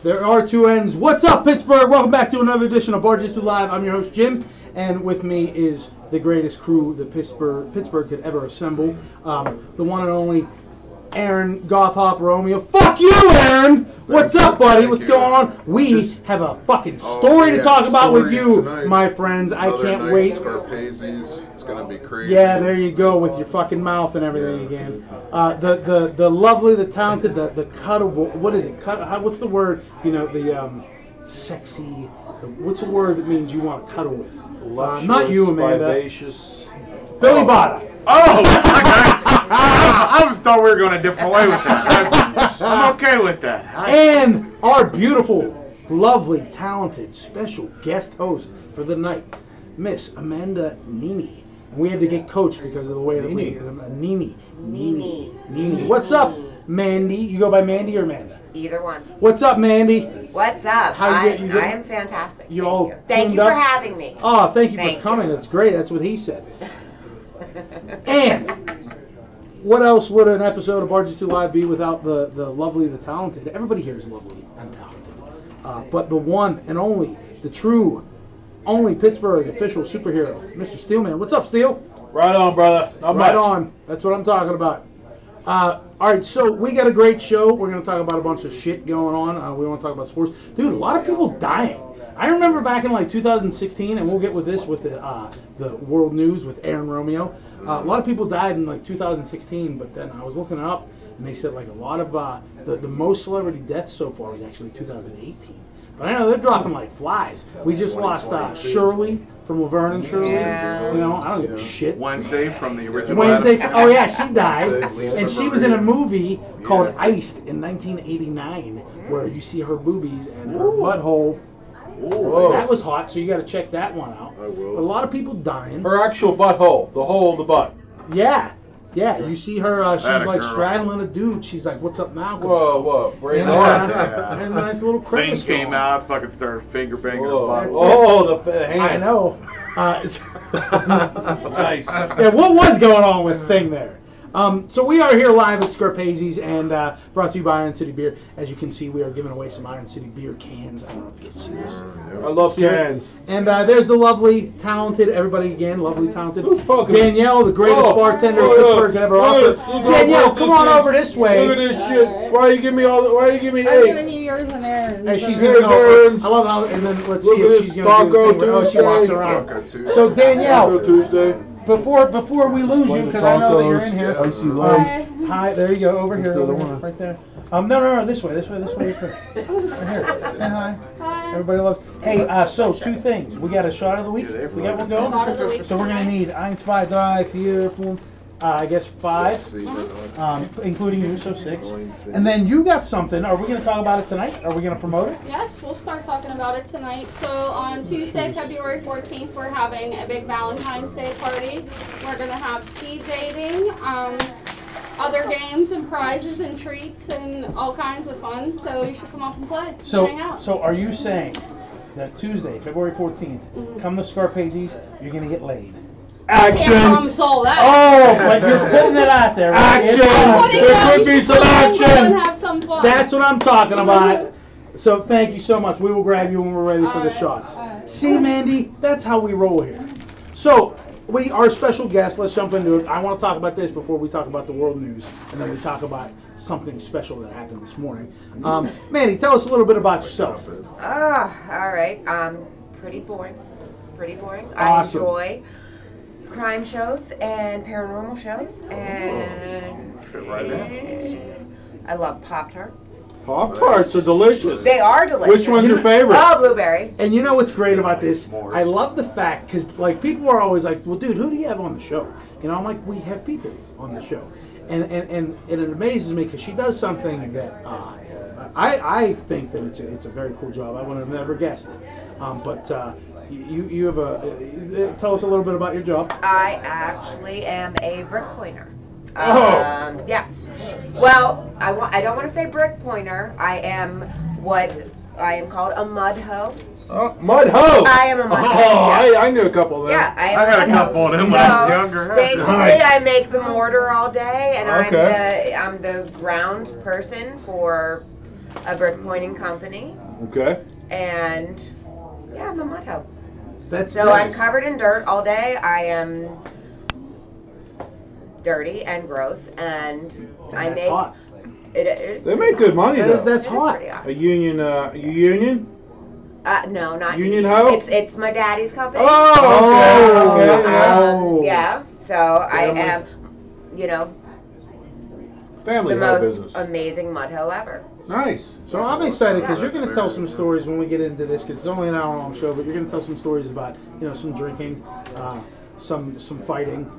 There are two ends. What's up, Pittsburgh? Welcome back to another edition of Bar-jutsu Live. I'm your host, Jim, and with me is the greatest crew that Pittsburgh could ever assemble. The one and only Aaron Gothop Romeo. Fuck you, Aaron! What's up, buddy? What's going on? We have a fucking story to talk about with you, tonight. My friends. I can't wait. Scarpaci's. It's gonna be crazy. Yeah, there you go with your fucking mouth and everything again. The lovely, the talented, the cuttable. What is it? What's the word? You know, the sexy. What's the word that means you want to cuddle with? Not you, Amanda. Vivacious. Billy Botta. Oh, I just thought we were going to dip away with that. I'm okay with that. And our beautiful, lovely, talented, special guest host for the night, Miss Amanda Nene. We had to get coached because of the way that Nene. What's up, Mandy? You go by Mandy or Amanda? Either one. What's up, Mandy? What's up? How I am fantastic. Thank you for having me. Oh, thank you for coming. That's great. That's what he said. And what else would an episode of Bar-jutsu Live be without the lovely, the talented? Everybody here is lovely and talented. But the one and only, the true, only Pittsburgh official superhero, Mr. Steelman. What's up, Steel? Right on, brother. Right on. That's what I'm talking about. All right, so we got a great show. We're going to talk about a bunch of shit going on. We want to talk about sports. Dude, a lot of people dying. I remember back in like 2016, and we'll get with this with the world news with Aaron Romeo. A lot of people died in like 2016, but then I was looking it up, and they said like a lot of the most celebrity deaths so far was actually 2018. But I know they're dropping like flies. We just lost Shirley from Laverne and Shirley. Yeah. You know, I don't give a shit. Wednesday from the original. Oh yeah, she died, and she was in a movie called Iced in 1989, where you see her boobies and her butthole. Whoa. That was hot, so you got to check that one out. I will. But a lot of people dying. Her actual butthole, the hole of the butt. Yeah. You see her. She's like girl. straddling a dude. She's like, "What's up now?" Whoa. There's a nice little crevice. Thing came out, fucking started finger banging her butt. The hand. I know. Nice. Yeah, what was going on with Thing there? So we are here live at Scarpaci's and brought to you by Iron City Beer. As you can see, we are giving away some Iron City Beer cans. I don't know if you can see this. I love cans. And there's the lovely, talented, everybody again, lovely, talented Danielle, the greatest bartender Pittsburgh could ever offer. Danielle, come on over this way. Look at this shit. Why you give me I'm giving you yours and Aaron's. Hey, she's gonna go. I love how. And then let's see if she's gonna do the thing. Oh, she walks around. So Danielle, before we lose you, because I know that you're in here. Hi, there you go, over here, right there. No, this way. Right here. Say hi. Hi. Everybody loves. Hey, so two things. We got a shot of the week. We got one going. Shot of the week. So we're gonna need 1, 2, 3, 4. I guess 5, including you, so 6. And then you got something. Are we going to talk about it tonight? Are we going to promote it? Yes, we'll start talking about it tonight. So on Tuesday, February 14th, we're having a big Valentine's Day party. We're going to have speed dating, other games and prizes and treats and all kinds of fun. So you should come up and play. Hang out. So are you saying that Tuesday, February 14th, come to Scarpaci's, you're going to get laid? Action! That. Oh, but you're putting it out there. Right? Action! There could be some action! Have some fun. That's what I'm talking about. So thank you so much. We will grab you when we're ready for the shots. See, Mandy, that's how we roll here. So our special guest, let's jump into it. I want to talk about this before we talk about the world news, and then we talk about something special that happened this morning. Mandy, tell us a little bit about yourself. All right. Pretty boring. Awesome. I enjoy crime shows and paranormal shows, and I love Pop-Tarts. Pop-Tarts are delicious. They are delicious. Which one's your favorite? Oh, blueberry. And you know what's great about this? I love the fact, because like people are always like, well, dude, who do you have on the show? You know, I'm like, we have people on the show. And it amazes me because she does something that I think that it's a very cool job. I would have never guessed it. You have tell us a little bit about your job. I actually am a brick pointer. Oh. Yeah. Well, I don't want to say brick pointer. I am what I am called a mud hoe. Mud hoe. I am a mud hoe. Oh, Yeah. I knew a couple of them. Yeah, I had a couple of them when I was younger. Basically, I make the mortar all day, and Okay. I'm the ground person for a brick pointing company, Okay. and yeah, I'm a mud hoe. That's So nice. I'm covered in dirt all day. I am dirty and gross, and I That's make hot. it. They make good money though. That's It is hot. pretty hot. A union, you union? No, not Union hoe? It's my daddy's company. Oh, okay, okay. Oh. Yeah. So I Family. am, you know, Family the hoe most business. amazing mud hoe ever. Nice. So I'm excited because Yeah, you're going to that's tell very some good. stories when we get into this because it's only an hour-long show, but you're going to tell some stories about some drinking, some fighting,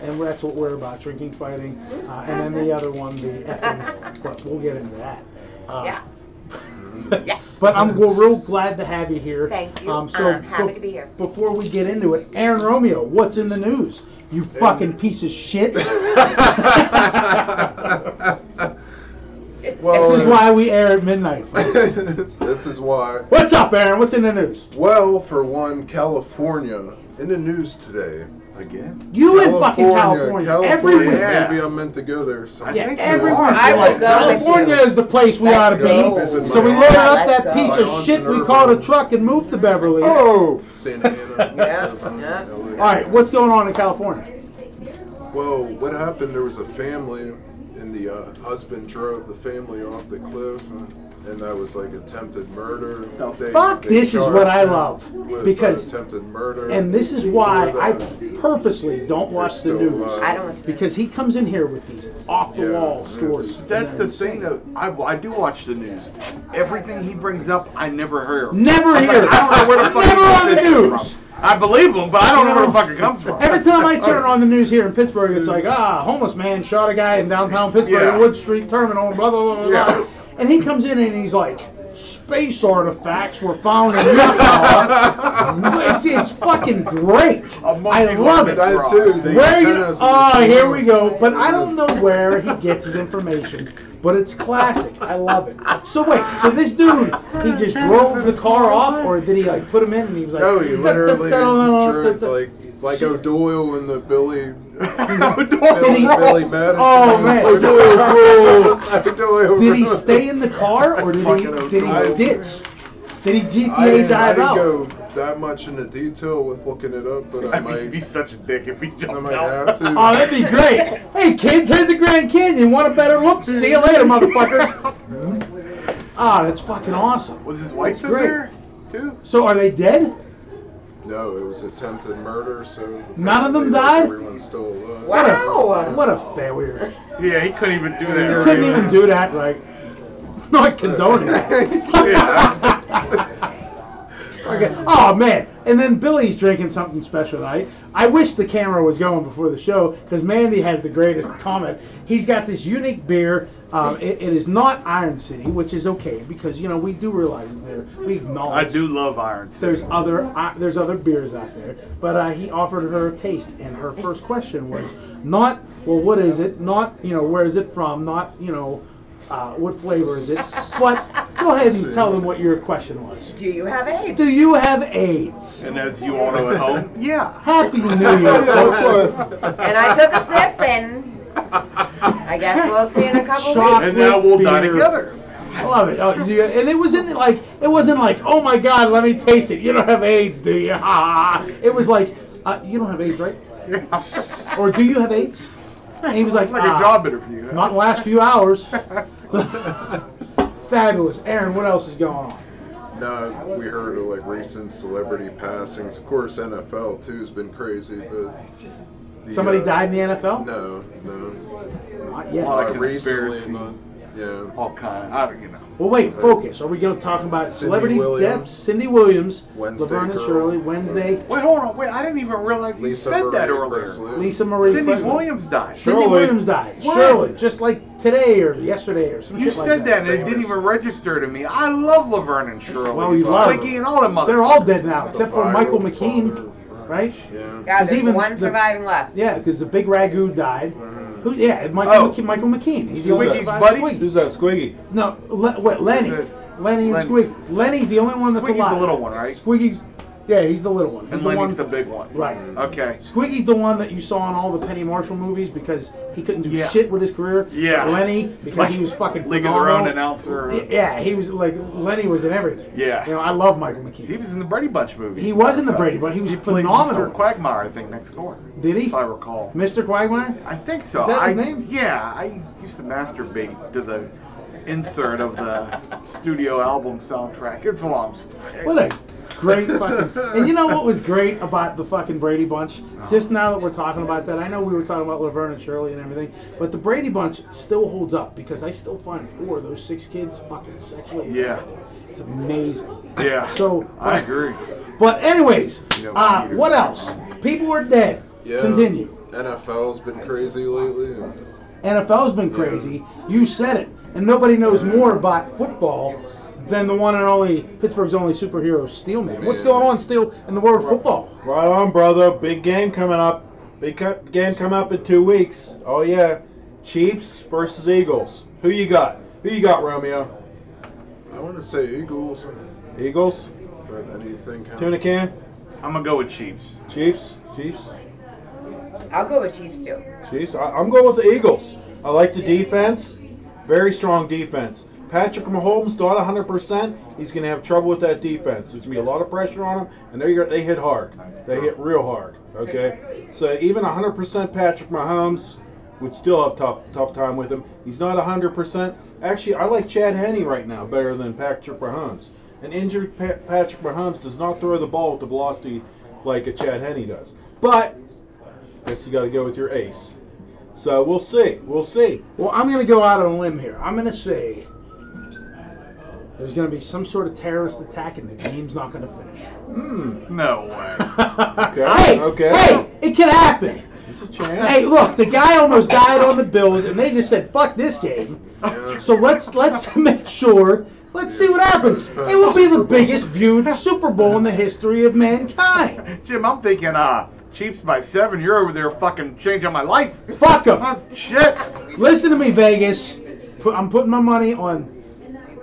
and that's what we're about: drinking, fighting, and then the other one, the effing. But we'll get into that. Yeah. Yes. But we're real glad to have you here. Thank you. So I'm happy to be here. Before we get into it, Aaron Romeo, what's in the news? You fucking piece of shit. Well, This is why we air at midnight. folks. This is why. What's up, Aaron? What's in the news? Well, for one, California in the news today. Again? You in fucking California. Every week. Yeah. Maybe I'm meant to go there. So Yeah, think so. every week. I You're will like, go with California you. is the place we ought to Let's go. be. So we loaded up Let's that go. piece of My shit aunts we in called a Irvine. truck and moved to Beverly. Oh. Santa Ana. Yeah. All right, what's going on in California? Well, what happened? There was a family, and the husband drove the family off the cliff, and that was like attempted murder. Fuck, this is what I love, with, because- attempted murder. And this is why For I the- purposely don't watch the still news. alive. I don't. Because he comes in here with these off-the-wall Yeah, stories. That's and the they're thing, insane. though. I do watch the news. Everything he brings up, I never hear. Never I'm hear. like, I don't know where the fuck Never he on the gets it news. from. I believe him, but I don't know where the fuck it comes from. Every time I turn on the news here in Pittsburgh, it's like, homeless man shot a guy in downtown Pittsburgh, Yeah. Wood Street Terminal, blah, blah, blah, blah, Yeah. blah. And he comes in and he's like, space artifacts were found in Utah. it's fucking great. A monkey I love it. learned That too. The Where you, antennas on the here phone. we go. But I don't know where he gets his information. But it's classic. I love it. So wait, so this dude, he just drove the car off, or did he like put him in and he was like, No, he literally drove like O'Doyle in the Billy Billy Madison. Oh, man. O'Doyle. Did he stay in the car or did he ditch? Did he I GTA didn't dive out? go that much into detail with looking it up, but I I mean, he'd be might. such a dick if he I jumped might out. have to. Oh, that'd be great. Hey, kids, here's the Grand Canyon. Want a better look? See you later, motherfuckers. Ah, that's fucking awesome. Was his wife That's great. there, too? So are they dead? No, it was attempted murder, so None of them apparently, like, died? Everyone's still alive. Wow. What a failure. Yeah, he couldn't even do You that. couldn't even do that, right? Not condoning it. Okay. Oh man! And then Billy's drinking something special tonight. I wish the camera was going before the show because Mandy has the greatest comment. He's got this unique beer. It is not Iron City, which is okay because we do realize that we acknowledge. I do love Iron City. There's other beers out there, but he offered her a taste, and her first question was not, well, what is it? Not, where is it from? Not, what flavor is it? But go ahead and tell them what your question was. Do you have AIDS? Do you have AIDS? And as you all know at home, yeah. Happy New Year, folks. And I took a sip, and I guess we'll see in a couple Shot. weeks. And now we'll die Beer. together. I love it. And it wasn't like, oh my God, let me taste it. You don't have AIDS, do you? Ha ha. It was like, you don't have AIDS, right? Or do you have AIDS? And he was like, Like a job interview. Huh? not in the last few hours. Fabulous. Aaron, what else is going on? No, we heard of like recent celebrity passings. Of course, NFL too has been crazy, but Somebody died in the NFL? No. Not yet. A lot of Recently, conspiracy. yeah. All kind of, I don't know. Well, wait, focus. Are we going to talk about Cindy celebrity Williams. deaths? Cindy Williams, Wednesday Laverne and Girl. Shirley, Wednesday, Wait, hold on. Wait, I didn't even realize you Lisa said that Marie earlier. Presley. Lisa Marie Cindy Presley. Williams died. Cindy Shirley. Williams died. What? Shirley, just like today or yesterday or some You shit like said that, and it Famous. didn't even register to me. I love Laverne and Shirley. Well, you love Squiggy her. and all them mother. They're all dead now, The except for viral Michael McKean, father. right? Yeah. God, 'Cause there's even one the- surviving left. Yeah, because the big ragu died. Mm-hmm. Michael Oh. Michael McKean. He's the only Squiggy's surviving buddy? Squiggy. Who's that Squiggy? No, Lenny. Lenny and Lenny. Squiggy. Lenny's the only one that's Squiggy's alive. the little one, right? Squiggy's, Yeah, he's the little one. He's And the Lenny's one, the big one. right. Okay. Squeaky's the one that you saw in all the Penny Marshall movies because he couldn't do Yeah. shit with his career. Yeah. Lenny, because he was fucking League of phenomenal. Their Own announcer. Yeah, he was like, Lenny was in everything. Yeah. You know, I love Michael McKean. He was in the Brady Bunch movie. He was in the Brady Bunch. He was played phenomenal. Mr. Quagmire, I think, next door. Did he? If I recall. Mr. Quagmire? I think so. Is that his name? Yeah, I used to masturbate to the insert of the studio album soundtrack. It's a long story. What a great fucking... And you know what was great about the fucking Brady Bunch? Just now that we're talking about that, I know we were talking about Laverne and Shirley and everything, but the Brady Bunch still holds up because I still find 4 of those 6 kids fucking sexually Yeah. attractive. It's amazing. Yeah. So I agree. But anyways, You know, Peter. what else? People are dead. Yeah. Continue. NFL's been crazy lately. And NFL's been crazy. You said it. And nobody knows more about football than the one and only Pittsburgh's only superhero, Steelman. What's going on, Steel, in the world of football? Right on, brother. Big game coming up. Game coming up in 2 weeks. Oh yeah, Chiefs versus Eagles. Who you got? Who you got, Romeo? I want to say Eagles, Eagles. but anything can. Tuna can. I'm going to go with Chiefs. Chiefs. Chiefs. I'll go with Chiefs too. Chiefs. I'm going with the Eagles. I like the defense. Very strong defense. Patrick Mahomes not 100%. He's going to have trouble with that defense. There's going to be a lot of pressure on him, and they hit hard. They hit real hard. Okay, so even 100% Patrick Mahomes would still have tough time with him. He's not 100%. Actually, I like Chad Henne right now better than Patrick Mahomes. An injured Patrick Mahomes does not throw the ball with the velocity like a Chad Henne does. But I guess you got to go with your ace. So we'll see. We'll see. Well, I'm going to go out on a limb here. I'm going to say there's going to be some sort of terrorist attack and the game's not going to finish. No way. Hey, it can happen. There's a chance. Hey, look, the guy almost died on the Bills, and they just said, "Fuck this game." So let's make sure. Let's see what happens. It will be the biggest viewed Super Bowl in the history of mankind. Jim, I'm thinking, Chiefs by 7. You're over there fucking changing my life. Fuck them. Shit. Listen to me, Vegas. I'm putting my money on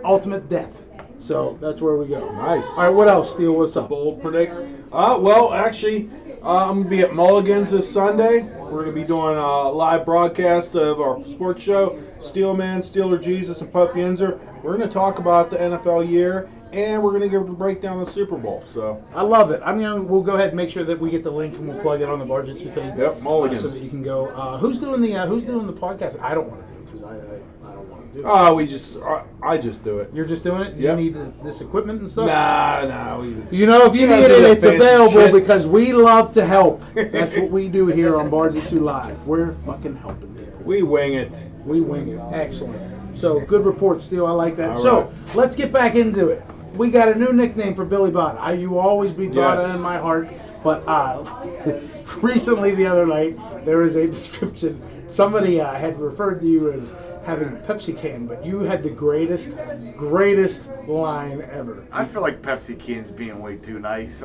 ultimate death. So that's where we go. Nice. All right, what else, Steele? What's up? Bold predict. Well, actually, I'm gonna be at Mulligan's this Sunday. We're gonna be doing a live broadcast of our sports show, Steelman, Steeler Jesus, and Pup Yenzer. We're gonna talk about the NFL year, and we're gonna give a breakdown of the Super Bowl. So I love it. We'll go ahead and make sure that we get the link and we'll plug it on the Bar-jutsu thing. Yep, Mulligan's. So that you can go. Who's doing the podcast? I don't want to do it because I don't want to do it. I just do it. You're just doing it? Do Yep. you need this equipment and stuff? Nah. You know, if you don't need do it, that it's fancy available shit. because we love to help. That's what we do here on Bar-jutsu Live. We're fucking helping here. We wing it. We wing it. Excellent. So, good report, Steele. I like that. All So, right. let's get back into it. We got a new nickname for Billy Bada. You will always be Bada Yes. in my heart. But recently, the other night, there was a description. Somebody had referred to you as having a Pepsi can, but you had the greatest line ever. I feel like Pepsi Can's being way too nice.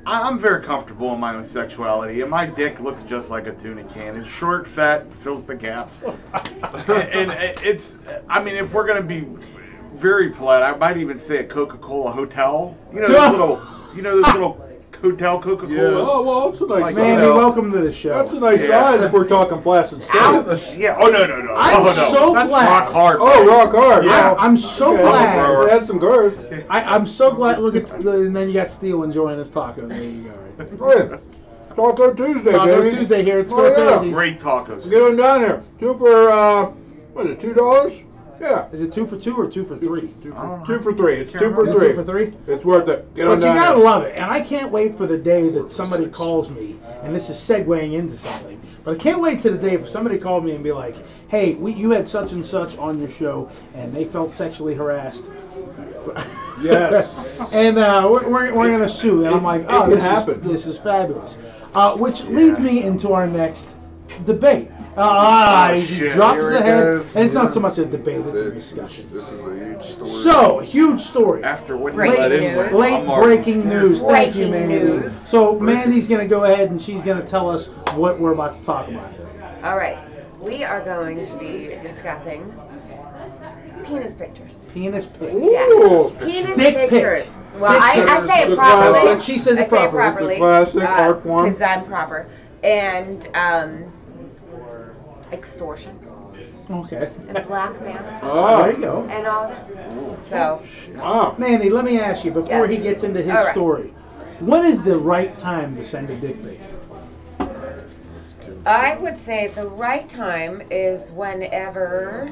I'm very comfortable in my own sexuality, and my dick looks just like a tuna can. It's short, fat, fills the gaps. and it's, I mean, if we're going to be very polite, I might even say a Coca-Cola hotel. You know those little hotel Coca-Colas? Yeah. Oh well, it's a nice Like, size. Mandy, know, welcome to the show. That's a nice Yeah. size if we're talking Flaccid State. Ouch. Yeah. Oh, no. I'm oh, no. so That's glad. rock hard. Oh, rock hard. Yeah. I'm so Okay. glad. It has some girth. I'm so glad. Look at and then you got Steele enjoying his taco. There you go. Right. Hey, Taco Tuesday, Taco baby. Tuesday here at Oh, yeah. Scarpaci's. Great tacos. Get them down there. 2 for what is it? $2? Yeah. Is it 2 for 2 or 2 for 3? 2 for 3. It's 2 for Is it 3. 2 for 3? It's worth it. Get But them you down gotta there. love it, and I can't wait for the day that somebody calls me, and this is segueing into something, but I can't wait to the day for somebody to call me and be like, hey, you had such and such on your show, and they felt sexually harassed. Yes. And we're going to sue, and I'm like, oh, it can happen. this is fabulous. Which leads me into our next debate. He shit, drops here the it head. goes. And it's not so much a debate, it's a This discussion. is a huge story. So, huge story. After what you Breaking let in news. with, Late I'm already breaking scared. news. Thank you, Breaking Mandy. news. So Mandy's going to go ahead and she's going to tell us what we're about to talk about. All right. we are going to be discussing penis pictures. Penis pic. Yes. Penis Dick pic. pictures. Well, I say it The properly. classic. She says it I say it properly. properly. The classic art form. Because I'm proper. And extortion. Okay. And blackmail. Oh, There you go. And all that. So, wow. Manny, let me ask you, before Yes. he gets into his All right. story, when is the right time to send a dick pic? I would say the right time is whenever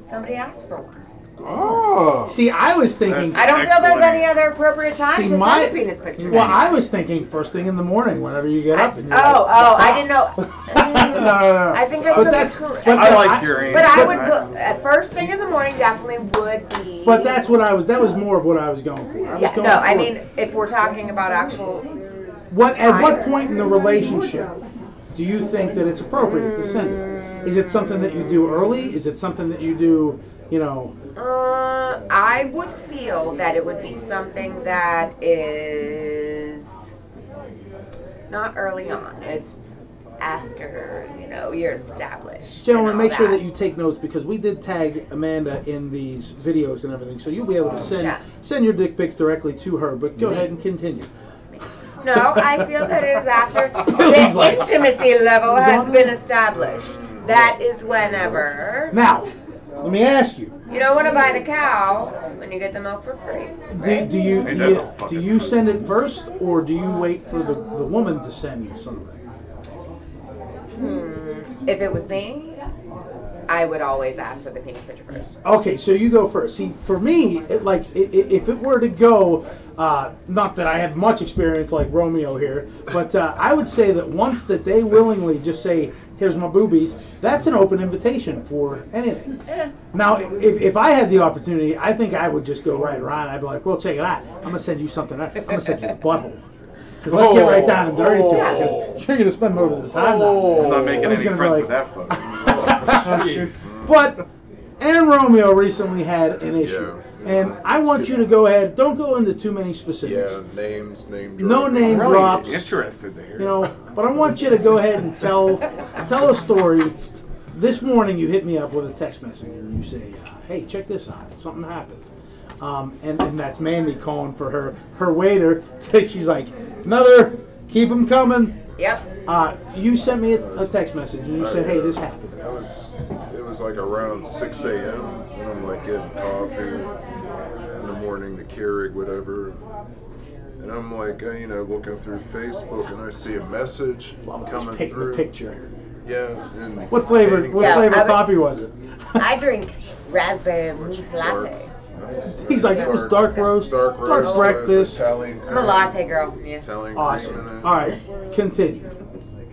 somebody asks for one. Oh. See, I was thinking... I don't feel there's Excellent. any other appropriate time See, to my- send a penis picture. Well, I was thinking first thing in the morning, whenever you get up. And you're like, I didn't know. no. I think I But took that's- it correct. but I like your answer. But I would put first thing in the morning definitely would be. But that's what I was. That was more of what I was going for. I was Yeah, going no, I for- mean if we're talking about actual. What at what time. point in the relationship do you think that it's appropriate to send it? Is it something that you do early? Is it something that you do, you know? I would feel that it would be something that is not early on. It's after you're established. Gentlemen, and all make sure that you take notes because we did tag Amanda in these videos and everything, so you'll be able to send your dick pics directly to her. But go ahead and continue. No, I feel that it is after He's the like- intimacy level has been established. That is whenever. Now, let me ask you. You don't want to buy the cow when you get the milk for free. Right? Do you Ain't do that you, the do fucking you send it first, or do you wait for the woman to send you something? If it was me, I would always ask for the penis picture first. Okay, so you go first. See, for me, if it were to go, not that I have much experience like Romeo here, but I would say that once that they willingly just say, "Here's my boobies," that's an open invitation for anything. Now, if I had the opportunity, I think I would just go right around. I'd be like, "Well, check it out. I'm gonna send you something. I'm gonna send you a butthole." Because let's get right down and dirty to it. Because you're gonna spend most of the time down I'm not making I'm just any gonna be friends like- with that fucker. But Aaron Romeo recently had an issue, and I want you to go ahead. Don't go into too many specifics. Yeah, name No dropping. name I'm really drops. interested to hear. You know, but I want you to go ahead and tell a story. This morning you hit me up with a text message and you say, "Hey, check this out. Something happened." And that's Mandy calling for her waiter. She's like, "Another, keep them coming." Yep. You sent me a text message and you said, "Hey, this happened." It was like around 6 a.m. and I'm like getting coffee in the morning, the Keurig, whatever. And I'm like, looking through Facebook and I see a message coming Pick the through. picture. Yeah. And What flavor? What Yeah, flavor I would- coffee was it? I drink raspberry mousse latte. He's like, it was dark roast, dark roast, breakfast. Italian I'm a latte girl. Yeah. Italian cream in Awesome. it. All right, continue.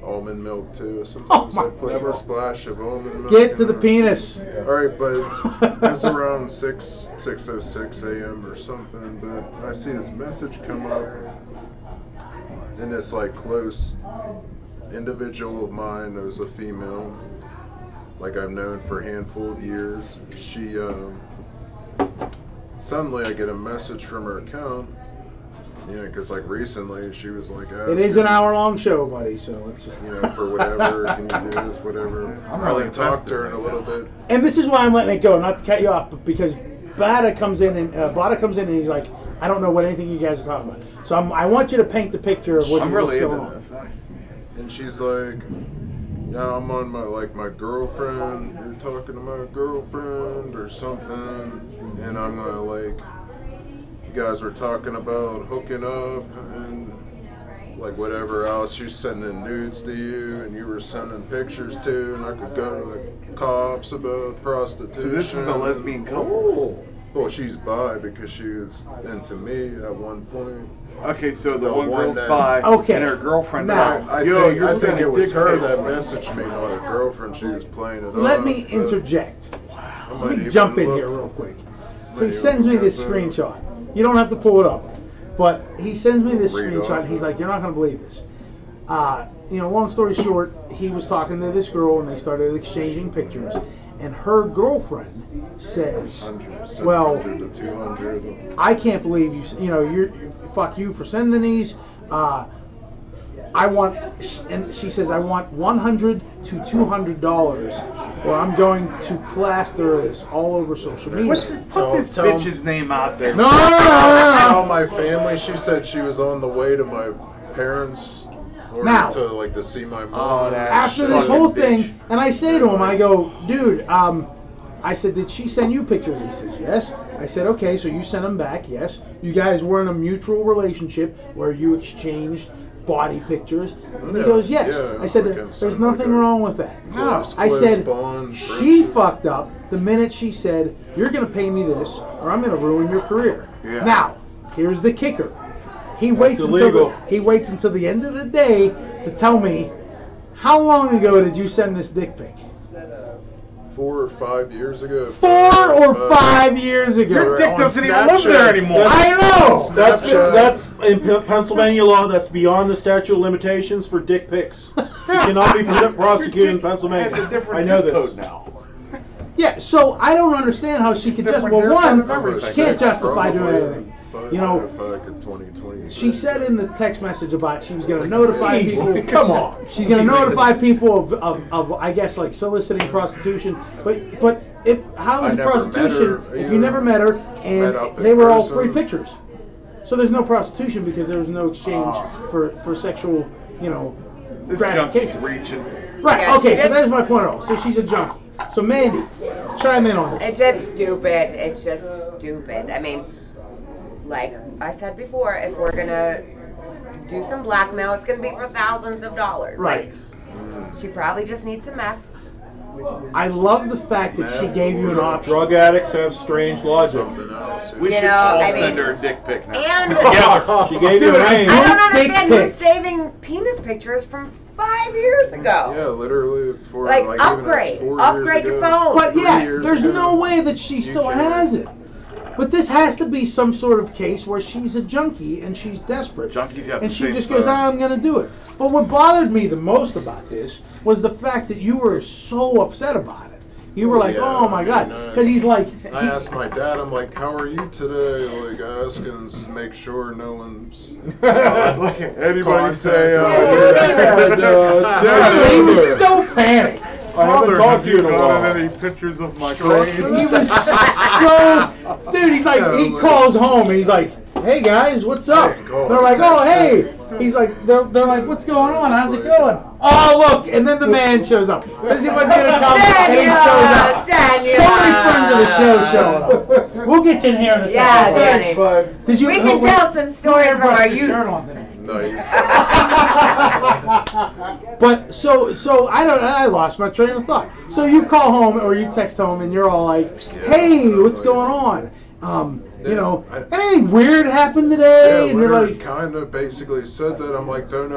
Almond milk too. Sometimes Oh, I put a splash of almond milk. Get to in the it. penis. All right, but it was around 6:06 a.m. or something. But I see this message come up, and this like close individual of mine, it was a female, like I've known for a handful of years. She suddenly I get a message from her account. Because like recently she was like, It is an hour-long show, buddy. So let's. for whatever, can you do this, whatever. I'm I really like talked to her in invested. a little bit. And this is why I'm letting it go, not to cut you off, but because Bada comes in and he's like, I don't know what anything you guys are talking about. So I want you to paint the picture of I'm what's really going into on. this. And she's like, yeah, I'm on my girlfriend. You're talking to my girlfriend or something. And I'm like, you guys were talking about hooking up and like whatever else. She's sending nudes to you and you were sending pictures too. And I could go to the cops about prostitution. So this is a lesbian couple? Well, she's bi because she was into me at one point. Okay, so the The one one girl's that- bi Okay. and her girlfriend. Now, I Yo, think, you're I think sending it was dick her pics. that messaged me, not her girlfriend. She was playing it Let off, me but interject. I Let might me even jump in look- here real quick. So might he even sends me look this at the- screenshot. You don't have to pull it up, but he sends me this Read screenshot. off. He's like, "You're not gonna believe this." Long story short, he was talking to this girl and they started exchanging pictures. And her girlfriend says, 100, "Well, 700 to 200. I can't believe you're fuck you for sending these. I want, and she says, I want $100 to $200, or I'm going to plaster this all over social media. Put this bitch's name out there. No. Tell my family. She said she was on the way to my parents, or Now, to see my mom. After this whole thing, and I say to him, I go, dude, I said, did she send you pictures? He says, yes. I said, okay, so you sent them back, yes. You guys were in a mutual relationship where you exchanged body pictures. And he goes, yes. Yeah, I said, there's nothing wrong with that. No. I said, she fucked up the minute she said, you're going to pay me this or I'm going to ruin your career. Yeah. Now, here's the kicker. He waits until the end of the day to tell me, how long ago did you send this dick pic? 4 or 5 years ago. 4 or 5 years ago. Your dick doesn't even live there anymore. I know. That's in Pennsylvania law. That's beyond the statute of limitations for dick pics. You cannot be prosecuted in Pennsylvania. It's a different I know zip this. code now. Yeah, so I don't understand how she could just. Well, one, she can't justify doing anything. You know, she said in the text message about she was going to notify people. Come on. She's going to notify people of I guess like soliciting prostitution. But how is prostitution if you never met her and they were all free pictures? So there's no prostitution because there was no exchange for sexual, gratification. Reaching. Right. Yeah, Okay. So there's my point at all. So she's a junkie. So Mandy, chime in on this. It's just stupid. It's just stupid. I mean, like I said before, if we're gonna do some blackmail, it's gonna be for thousands of dollars. Right. Like, she probably just needs some meth. I love the fact that she gave you an option. Drug addicts have strange logic. We should know, all I send mean- her a dick pic now. And She gave you a range. I don't understand Dick who's pic. saving penis pictures from 5 years ago. Yeah, literally for Like, even upgrade. it's 4 Upgrade years your ago. phone. But 3 yeah, years there's ago. no way that she still can't. has it. But this has to be some sort of case where she's a junkie and she's desperate. Junkies have and the she same just goes, thing. I'm going to do it. But what bothered me the most about this was the fact that you were so upset about it. You were like, Yeah, oh my God. Because he's like... I asked my dad, I'm like, how are you today? Like, asking to make sure no one's Anybody say, He was so panicked. I haven't talked to you in a while. any pictures of my He was so... Dude, he's like, he calls home and he's like, hey guys, what's up? They're like, oh hey. He's like, they're like, what's going on? How's it going? Oh look, and then the man shows up. Says he wasn't gonna come, and he shows up. So many friends of the show showing up. We'll get you in here in a Yeah, second. Danny. Did you? We can tell some stories from our youth. Nice. But so I lost my train of thought. So you call home or you text home and you're all like, hey, what's going on? Anything weird happened today? Yeah, And you're literally like, kind of basically said that. I'm like, don't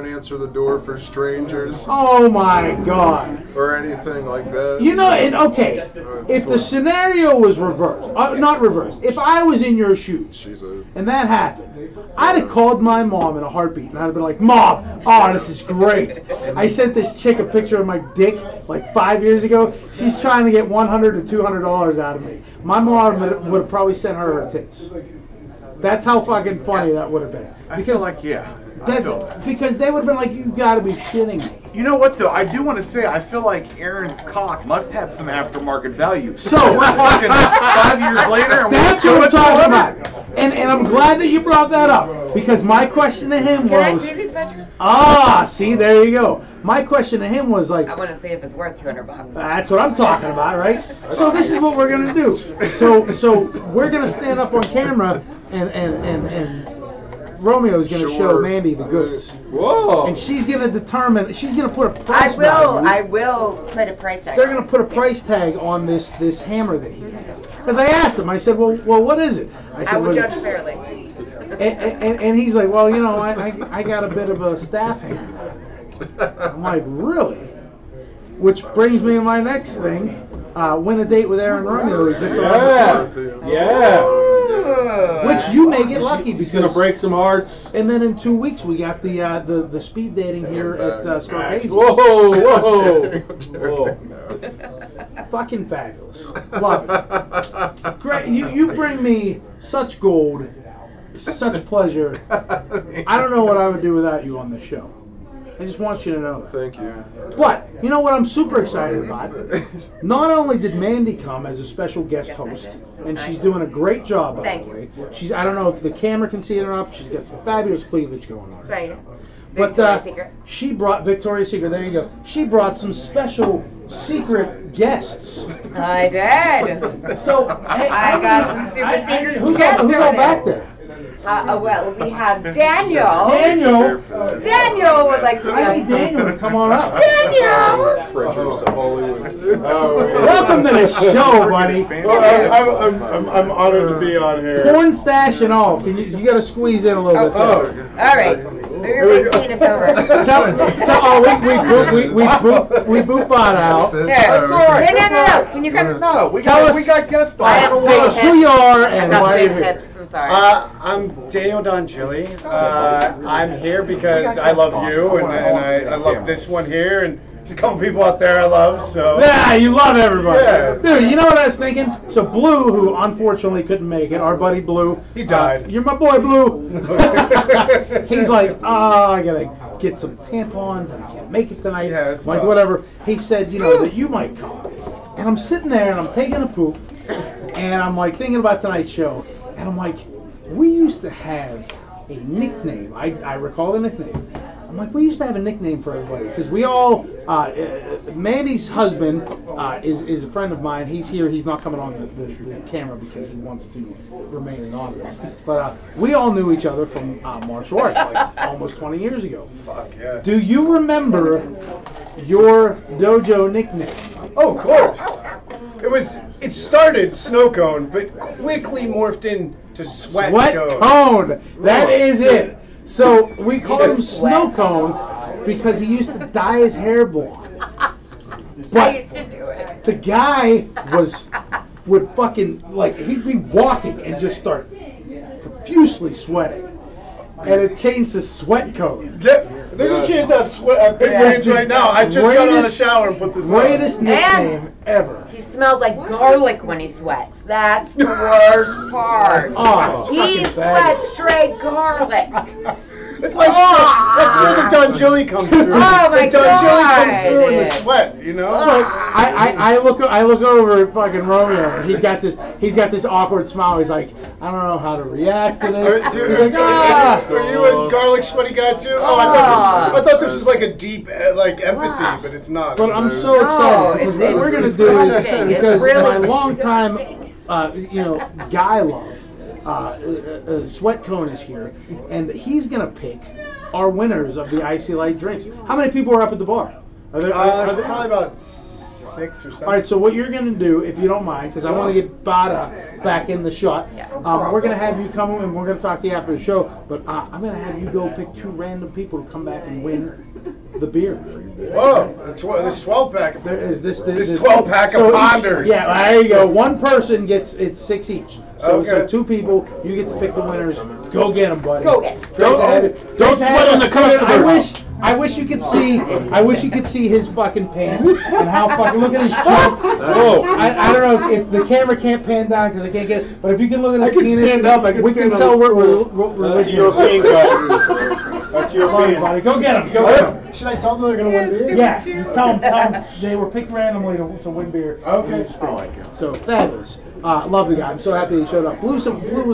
answer the door for strangers oh my God. or anything like that. Okay, if the scenario was reversed, not reversed, if I was in your shoes She's a and that happened, I'd have called my mom in a heartbeat and I'd have been like, Mom, oh, this is great. I sent this chick a picture of my dick like 5 years ago. She's trying to get $100 to $200 out of me. My mom would have probably sent her tits. That's how fucking funny that would have been. I feel like, yeah. Because they would have been like, you gotta be shitting me. You know what, though? I do want to say, I feel like Aaron's cock must have some aftermarket value. So we're talking 5 years later, and that's we're what we're still talking talking about. And I'm glad that you brought that up. Because my question to him Can I was... see these pictures? See, there you go. My question to him was like... I want to see if it's worth $200. That's what I'm talking about, right? So this is what we're gonna do. So we're gonna stand up on camera and Romeo's gonna show Mandy the goods. Whoa. And she's gonna determine. She's gonna put a price. I will put a price tag. They're gonna put a price tag on this hammer that he has. Because I asked him. I said, well, what is it? I said, I will "Well," judge fairly. And he's like, well, I got a bit of a staff hammer. I'm like, really? Which brings me to my next thing. Win a date with Aaron Romeo is just around the corner. Yeah. Which you may get lucky He's gonna because. break some hearts. And then in 2 weeks we got the speed dating here at Scarpaci. Whoa. Fucking fabulous. Love it. Great. You bring me such gold such pleasure. I don't know what I would do without you on this show. I just want you to know that. Thank you. But, you know what I'm super excited about? Not only did Mandy come as a special guest host, and she's doing a great job, by Thank the way. you. She's, I don't know if the camera can see it or not, she's got fabulous cleavage going on. Right. But Victoria's Secret. she brought Victoria's Secret. There you go. She brought some special secret guests. I did. So I got some super secret Who's guests all over back there. there? Well, we have Daniel. Daniel. Daniel would like to I need know. Daniel to come on up. Daniel. Frederick's of Hollywood. Welcome to the show, buddy. I'm honored to be on here. Porn stash and all. Can you got to squeeze in a little bit. All right. Move your big penis over. We boop bot out. Here. No. Can you come? No, we Tell got us- we got guests I on. have Tell big us hips. who you are I and got why big you're here. hips. I'm sorry. I'm Daniel D'Angeli. I'm here because I love you and I love this one here and there's a couple people out there I love. So Yeah, you love everybody. Yeah. Dude, you know what I was thinking? So Blue, who unfortunately couldn't make it, our buddy Blue. He died. You're my boy, Blue. He's like, I gotta get some tampons and I can't make it tonight. Yeah, it's like, tough. whatever. He said, that you might come. And I'm sitting there and I'm taking a poop and I'm like thinking about tonight's show. And I'm like, we used to have a nickname. I recall the nickname. I'm like, we used to have a nickname for everybody because we all. Mandy's husband is a friend of mine. He's here. He's not coming on the camera because he wants to remain anonymous. But we all knew each other from martial arts, like almost 20 years ago. fuck yeah. Do you remember your dojo nickname? Oh, of course. It started snow cone, but quickly morphed into sweat cone. Cone. That is it. So we called him Snow Cone because he used to dye his hair blonde. I But used to do it. the guy would fucking, like, he'd be walking and just start profusely sweating. And it changed to Sweat Cone. Yeah, there's a chance I have big hands right now. I just got out of the shower and put this on. Greatest nickname ever. He smells like garlic when he sweats. That's the worst part. Oh, it's He fucking bad. sweats straight garlic. That's my Ah! sweat. That's where the D'Angeli comes through. Oh my the D'Angeli comes God. through in the sweat, you know? So I look over at fucking Romeo. And he's got this awkward smile. He's like, I don't know how to react to this. Dude, He's like, ah. are you a garlic sweaty guy too? Oh, I thought this was like a deep like empathy, but it's not. But I'm so excited because what we're gonna do is disgusting. It's because really my long disgusting. time, guy love, Sweat Cone is here, and he's gonna pick our winners of the Icy Light drinks. How many people are up at the bar? Are there, There's probably about 6 or 7. All right, so what you're going to do, if you don't mind, because I want to get Bada back in the shot, we're going to have you come and we're going to talk to you after the show, but I'm going to have you go pick 2 random people to come back and win the beer. Whoa, this 12 pack. There is this 12 pack of Ponders. Yeah, there you go. One person gets, it's 6 each. So, Okay. so 2 people, you get to pick the winners. Go get them, buddy. Go get 'em. Don't sweat on the customer. I wish you could see. I wish you could see his fucking pants and how fucking. Look at his junk. Whoa. I don't know if the camera can't pan down because I can't get it. But if you can look at I his can penis, stand up. I can we stand can on tell the we're That's legit. European guy. That's Come on, European. buddy. Go get him. Go get him. Should I tell them they're gonna win beer? Yeah, tell them they were picked randomly to win beer. Okay. So fabulous. Love the guy. I'm so happy he showed up. Blue was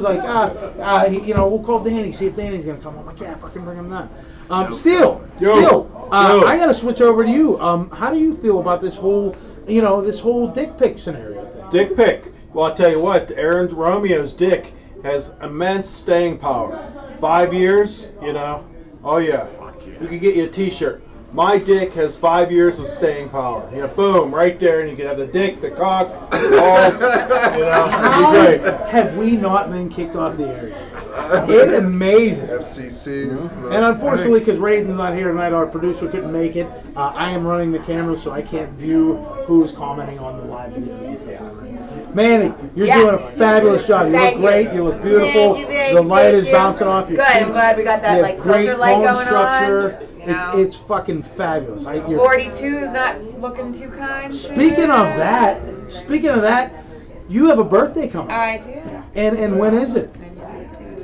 like, we'll call Danny, see if Danny's gonna come. I'm like, yeah, fucking bring him down. Steel, I gotta switch over to you. How do you feel about this whole dick pic scenario thing? Dick pic. Well, I'll tell you what, Aaron Romeo's dick has immense staying power. 5 years, oh yeah. You could get you a t-shirt. My dick has 5 years of staying power. Boom, right there, and you can have the dick, the cock, the balls, How it'd be great. have we not been kicked off the area? It's amazing. FCC. And unfortunately, because Raiden's not here tonight, our producer couldn't make it. I am running the camera, so I can't view who's commenting on the live videos and stuff. Manny, you're doing a fabulous job. You Thank look great. You look beautiful. Thank The you, light thank is you. bouncing off your Good, cheeks. I'm glad we got that You like have great filter light bone going structure. on. It's fucking fabulous. 42 is not looking too kind. Speaking of that, you have a birthday coming. I do. And when is it?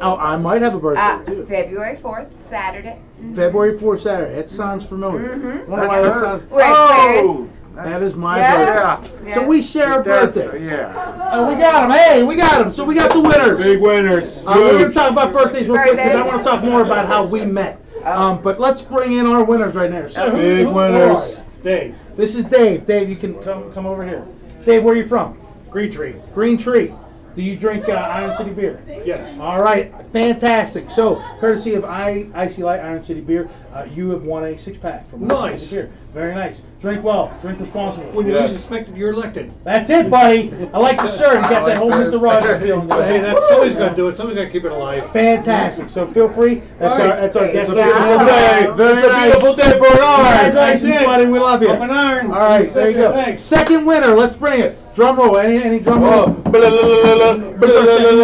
Oh, I might have a birthday too. February 4th, Saturday. February 4th, Saturday. That sounds familiar. Mhm. Wonder why that sounds. Oh! That is my Yeah. birthday. Yeah. So we share a That's- birthday. Yeah. Oh, we got him. Hey, we got him. So we got the winners. Big winners. We're going to talk about birthdays real quick because I Birthday. want to talk more about how we met. But let's bring in our winners right now. So Big who winners. are you? Dave. This is Dave. Dave, you can come over here. Dave, where are you from? Green Tree. Green Tree. Do you drink Iron City beer? Yes. All right, fantastic. So, courtesy of Icy Light Iron City beer, you have won a 6-pack from Iron Nice. City beer. Very nice. Drink well. Drink responsibly. When you Yeah. least suspected, you're elected. That's it, buddy. I like the shirt. He's got that whole like Mr. that. Rogers feeling. to Hey, it. that's somebody's got to do it. Somebody's got to keep it alive. Fantastic. So feel free. That's All our right. that's our guest. It's a of the beautiful day. day. Very It's a nice. beautiful day for an iron. Congratulations, buddy. We love you. Up an iron. All right, there you go. Thanks. Second winner. Let's bring it. Drum roll. Any drum Oh, roll? blah, blah, blah, blah, blah,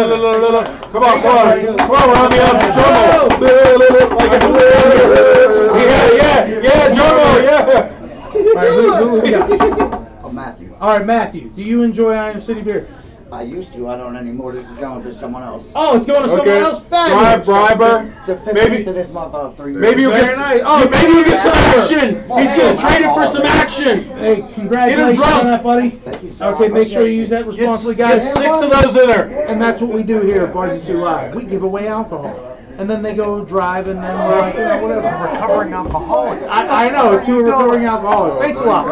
blah, blah, blah. Come on, round me up, drum roll. Yeah, drum roll, yeah. All right, who we got? Oh, Matthew. All right, Matthew. Do you enjoy Iron City beer? I used to. I don't anymore. This is going to someone else. Oh, it's going to someone Okay. else. Fabulous. Briber. The 15th Maybe- of this month of 3 years. Maybe you Very get nice. Oh, maybe you get some action. He's gonna trade it for some action. Hey, congratulations drunk. on that, buddy. Thank you so Okay, much. make sure you use that responsibly, Get guys. 6 of those in there. And that's what we do here at Bar-jutsu Live. We give away alcohol. And then they go drive and then we're like, whatever. Recovering alcoholic. I know, to a recovering alcoholic. Thanks a lot.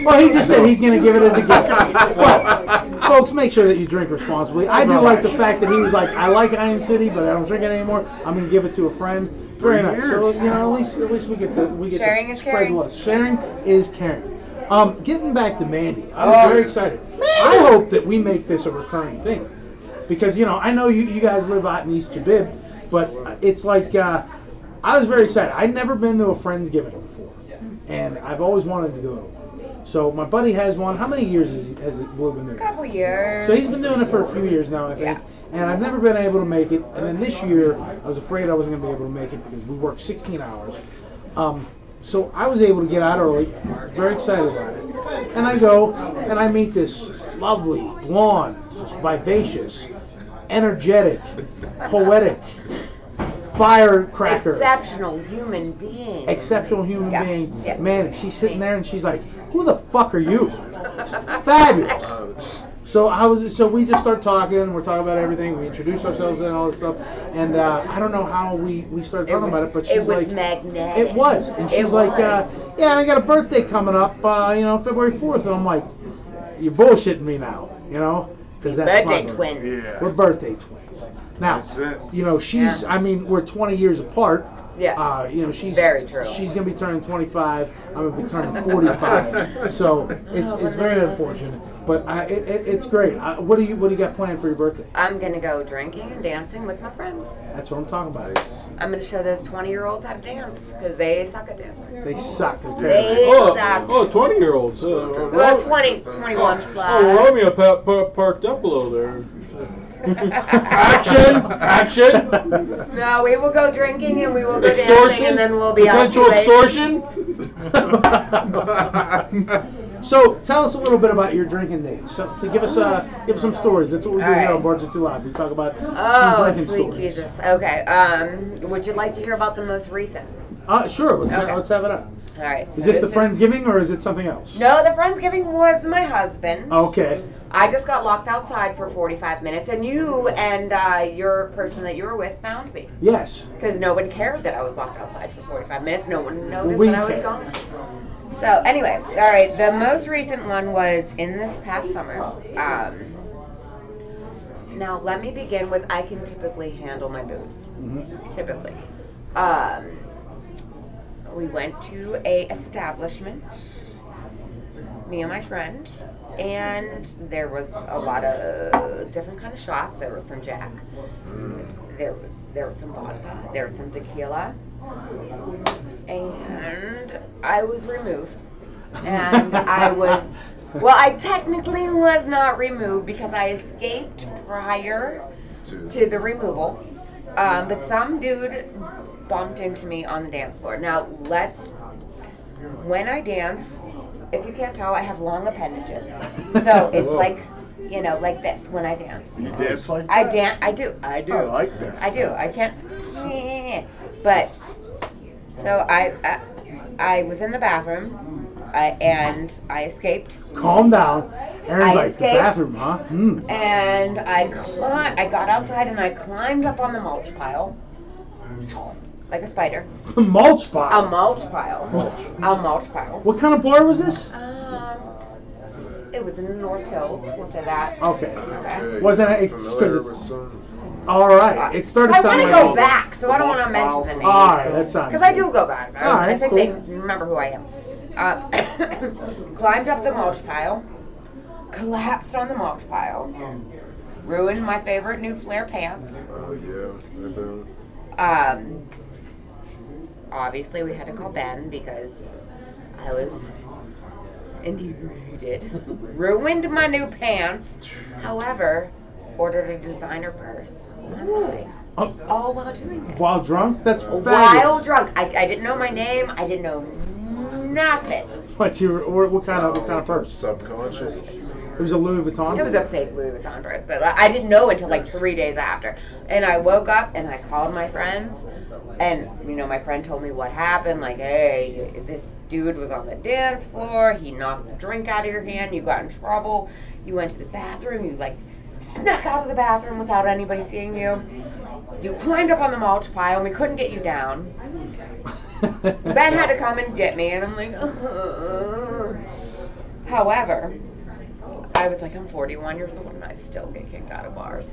Well, he just said he's going to give it as a gift. Well, folks, make sure that you drink responsibly. I do like the fact that he was like, I like Iron City, but I don't drink it anymore. I'm going to give it to a friend. Very nice. So, at least we get Sharing to is spread caring. the love. Sharing is caring. Getting back to Mandy, I'm very excited. I hope that we make this a recurring thing. Because, I know you guys live out in East Jabib, but it's like, I was very excited. I'd never been to a Friendsgiving before, and I've always wanted to go to one. So my buddy has one. How many years has it Blue been doing? A couple years. So he's been doing it for a few years now, I think. Yeah. And I've never been able to make it. And then this year, I was afraid I wasn't going to be able to make it because we worked 16 hours. So I was able to get out early. Very excited about it. And I go, and I meet this lovely, blonde, vivacious, energetic, poetic, firecracker, Exceptional human being. exceptional human Yeah, being. yeah. Man, she's sitting there and she's like, "Who the fuck are you?" Fabulous. So we just start talking. We're talking about everything. We introduce ourselves and all that stuff. And I don't know how we started talking about it, but she's it was like, magnetic. it was, and she's It like, was. yeah, I got a birthday coming up, February 4th, and I'm like, you're bullshitting me now, because that's my Birthday birthday. twins. Yeah. We're birthday twins. Now, That's it. she's, we're 20 years apart. Yeah. She's Very true. She's gonna be turning 25. I'm gonna be turning 45. So it's very unfortunate, but it's great. What do you got planned for your birthday? I'm gonna go drinking and dancing with my friends. That's what I'm talking about. I'm gonna show those 20-year-olds how to dance because they suck at dancing. They suck. They're terrible. They suck. 20-year-olds. Well, 21 plus. Oh, Romeo parked up below there. Action! No, we will go drinking and we will go dancing Extortion? and then we'll be out Potential too late. extortion? So tell us a little bit about your drinking days. So to give us some stories. That's what we do All here right. on Bar-jutsu Live. We talk about some Oh, drinking sweet stories. Jesus. Okay. Would you like to hear about the most recent? Sure. Let's Okay. have it out. All right. Is this the Friendsgiving or is it something else? No, the Friendsgiving was my husband. Okay. I just got locked outside for 45 minutes, and you and your person that you were with found me. Yes. Because no one cared that I was locked outside for 45 minutes. No one noticed We that I was care. gone. So anyway, all right. The most recent one was in this past summer. Now let me begin with I can typically handle my booze. Mm-hmm. Typically, we went to a establishment. Me and my friend. And there was a lot of different kind of shots. There was some Jack. There was some vodka. There was some tequila. And I was removed. And I technically was not removed because I escaped prior to the removal. But some dude bumped into me on the dance floor. Now, when I dance, if you can't tell, I have long appendages. So it's like you know, like this when I dance. You dance like that? I dance. I do. I like that. I do. I can't. But so I was in the bathroom, and I escaped. Calm down. Aaron's I like, the escaped. bathroom, huh? And I got outside and I climbed up on the mulch pile, like a spider. Mulch pile. A mulch pile. A mulch pile. What kind of bar was this? It was in the North Hills. We'll say that. Okay. Okay. Wasn't it? Familiar Because with it's some? all right. It started I want sounding to like go back, so I don't want to mention the name. All right, that sounds. Because I do go back. All right, I think cool. they remember who I am. Climbed up the mulch pile, collapsed on the mulch pile, ruined my favorite new flare pants. Oh yeah, I bet. Obviously, we had to call Ben because I was inebriated. Ruined my new pants. However, ordered a designer purse. All while doing it. While drunk? That's While fabulous. drunk. I didn't know my name. I didn't know nothing. What kind of purse? Subconscious. It was a Louis Vuitton. It was a fake Louis Vuitton purse, but I didn't know until like 3 days after. And I woke up and I called my friends, and you know, my friend told me what happened. Like, hey, this dude was on the dance floor. He knocked the drink out of your hand. You got in trouble. You went to the bathroom. You like snuck out of the bathroom without anybody seeing you. You climbed up on the mulch pile and we couldn't get you down. Ben had to come and get me, and I'm like, However, I was like, I'm 41 years old and I still get kicked out of bars.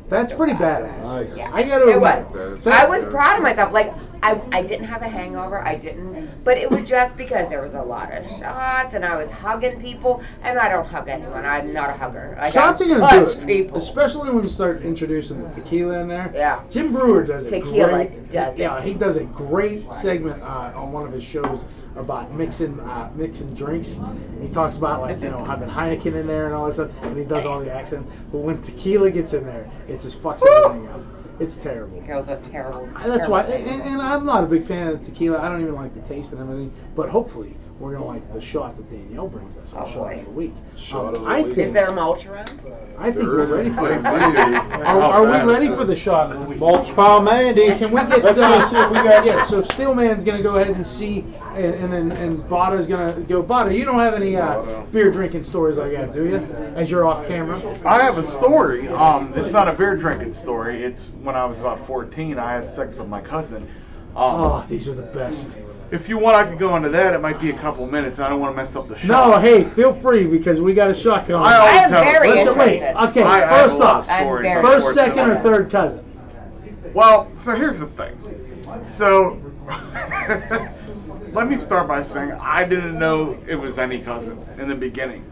That's pretty badass. Nice. Yeah, I gotta it admit. was. So- I was proud of myself. Like, I didn't have a hangover. I didn't. But it was just because there was a lot of shots and I was hugging people. And I don't hug anyone. I'm not a hugger. I Shots are don't gonna do touch it, people. especially when you start introducing the tequila in there. Yeah. Jim Brewer does it Tequila great. does it. Yeah, he does a great segment on one of his shows about mixing drinks. He talks about like having Heineken in there and all that stuff, and he does all the accents. But when tequila gets in there, it just fucks everything up. It's terrible. It was a terrible. That's terrible why, thing. and I'm not a big fan of tequila. I don't even like the taste and everything. But hopefully, we're gonna like the shot that Danielle brings us. Oh, Shot boy. of the week. Shot of the I week. think, Is there a mulch around? I think we're ready for it. Might be. Are we ready for the shot of the week? Mulch pile Mandy. Can we get? Let's go see what we got. Yeah. So Steelman's gonna go ahead and see, and then Bada's gonna go. Bada, you don't have any beer drinking stories like that, do you? As you're off camera. I have a story. It's not a beer drinking story. It's when I was about 14. I had sex with my cousin. Oh, these are the best. If you want, I could go into that. It might be a couple minutes. I don't want to mess up the show. No, hey, feel free because we got a shot coming. I always I am have a- very Let's wait. interested. Okay, I have first a lot off, of stories, I'm very- first, second, or unfortunately. third cousin. Well, so here's the thing. So, let me start by saying I didn't know it was any cousin in the beginning.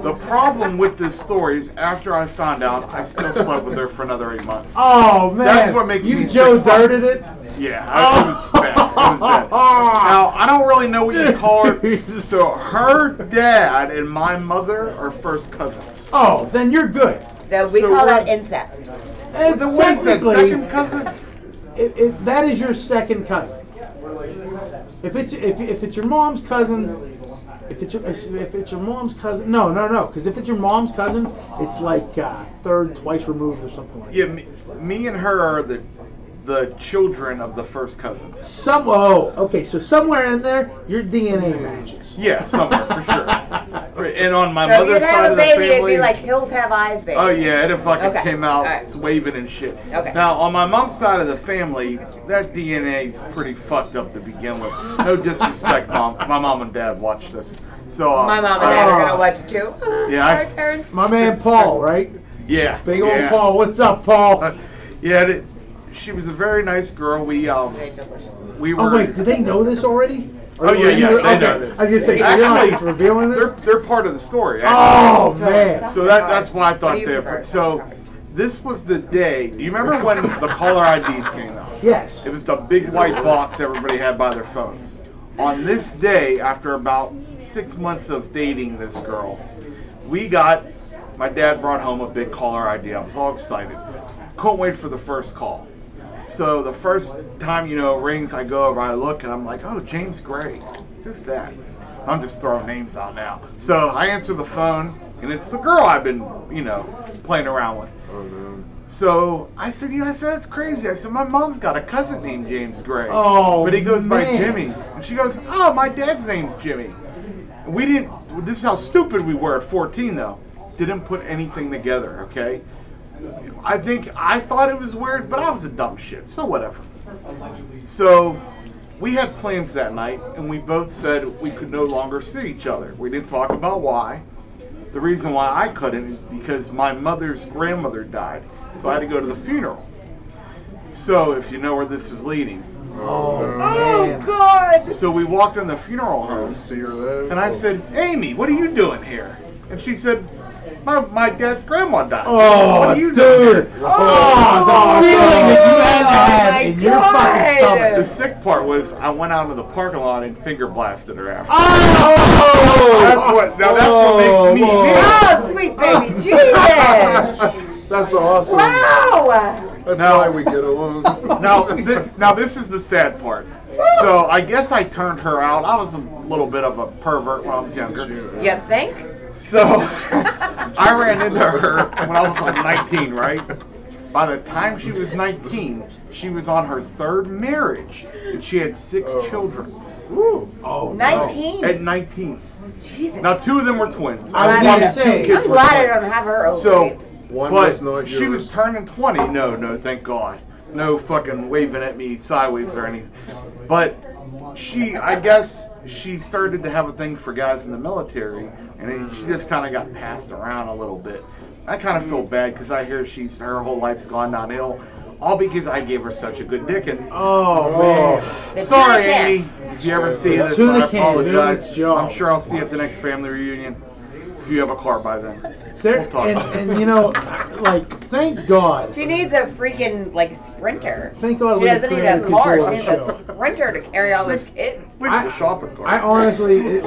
The problem with this story is after I found out, I still slept with her for another 8 months. Oh man, That's what makes you me Joe sick. Dirted it. Yeah, it was bad. It was bad. Now, I don't really know what you call her. So, her dad and my mother are first cousins. Oh, then you're good. We So call we're- that incest. And The way that technically, second cousin. that is your second cousin. If it's your mom's cousin, if it's your mom's cousin, no, because if it's your mom's cousin, it's like third, twice removed or something like that. Yeah, me and her are the children of the first cousins. Okay, so somewhere in there, your DNA matches. Yeah, somewhere for sure. And on my So if mother's you'd side have of a the baby, it'd family, be like Hills Have Eyes, baby. oh yeah, it fucking Okay, came out alright. waving and shit. Okay. Now on my mom's side of the family, that DNA's pretty fucked up to begin with. No disrespect, moms. My mom and dad watch this, so My mom and dad are gonna watch it too. Yeah, Our parents. My man Paul, right? yeah, Big old yeah. Paul. What's up, Paul? Yeah, she was a very nice girl. We were. Oh wait, did they know this already? Oh, yeah, You were- they okay. know this. I was gonna say, so you're not Actually, just revealing this. They're part of the story. Oh actually. man. So that's why I What thought do you different. prefer? So this was the day. Do you remember when the caller IDs came out? Yes. It was the big white box everybody had by their phone. On this day, after about 6 months of dating this girl, my dad brought home a big caller ID. I was all excited. Couldn't wait for the first call. So the first time, it rings, I go over, I look, and I'm like, oh, James Gray. Who's that? I'm just throwing names out now. So I answer the phone, and it's the girl I've been, playing around with. Oh no. So I said, that's crazy. I said, my mom's got a cousin named James Gray. Oh, but he goes by man. Jimmy. And she goes, oh, my dad's name's Jimmy. This is how stupid we were at 14, though. Didn't put anything together, okay? I thought it was weird, but I was a dumb shit, so whatever. So we had plans that night, and we both said we could no longer see each other. We didn't talk about why. The reason why I couldn't is because my mother's grandmother died, so I had to go to the funeral. So if you know where this is leading. Oh, God! So we walked in the funeral home, See her there. and I said, Amy, what are you doing here? And she said, my dad's grandma died. Oh, what are you dude. doing here? Oh, the feeling that you had to have in your fucking stomach. The sick part was I went out into the parking lot and finger blasted her after. Oh! That's what makes me Oh, sweet baby Jesus! That's awesome. Wow! That's Now- why we get along. Now this is the sad part. So I guess I turned her out. I was a little bit of a pervert when I was younger. You think? So I ran into her when I was like 19, right? By the time she was 19, she was on her third marriage, and she had 6 children. Oh, 19? At 19. Jesus. Now 2 of them were twins. I was One gonna and 2 say. kids I'm were glad I twins. don't have her ovaries. So, One but was not she was yours. turning 20. No, thank God. No fucking waving at me sideways or anything. But I guess she started to have a thing for guys in the military, and she just kind of got passed around a little bit. I kind of feel bad because I hear her whole life's gone downhill, all because I gave her such a good dick. Oh, man. The Sorry, tuna can. Amy, if you ever see this, Tuna I can doing apologize. its job. I'm sure I'll see you at the next family reunion if you have a car by then. There, We'll talk about it. and thank God. She needs a freaking, sprinter. Thank God She we doesn't need a created car. control She of needs the a show. sprinter to carry all those kids. Where's the shopping cart? I honestly, dude,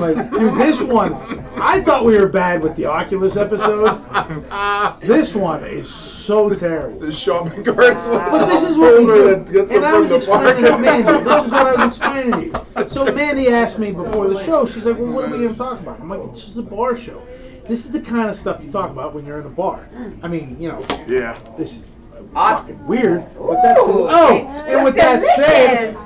this one, I thought we were bad with the Oculus episode. This one is so terrible. The shopping carts. But this is what we that do. gets And them I from was the explaining to park. Mandy. This is what I was explaining to you. So Mandy asked me before the show, she's like, well, what are we going to talk about? I'm like, it's just a bar show. This is the kind of stuff you talk about when you're in a bar. I mean, Yeah. this is fucking weird, but that's cool. Oh, and with that said,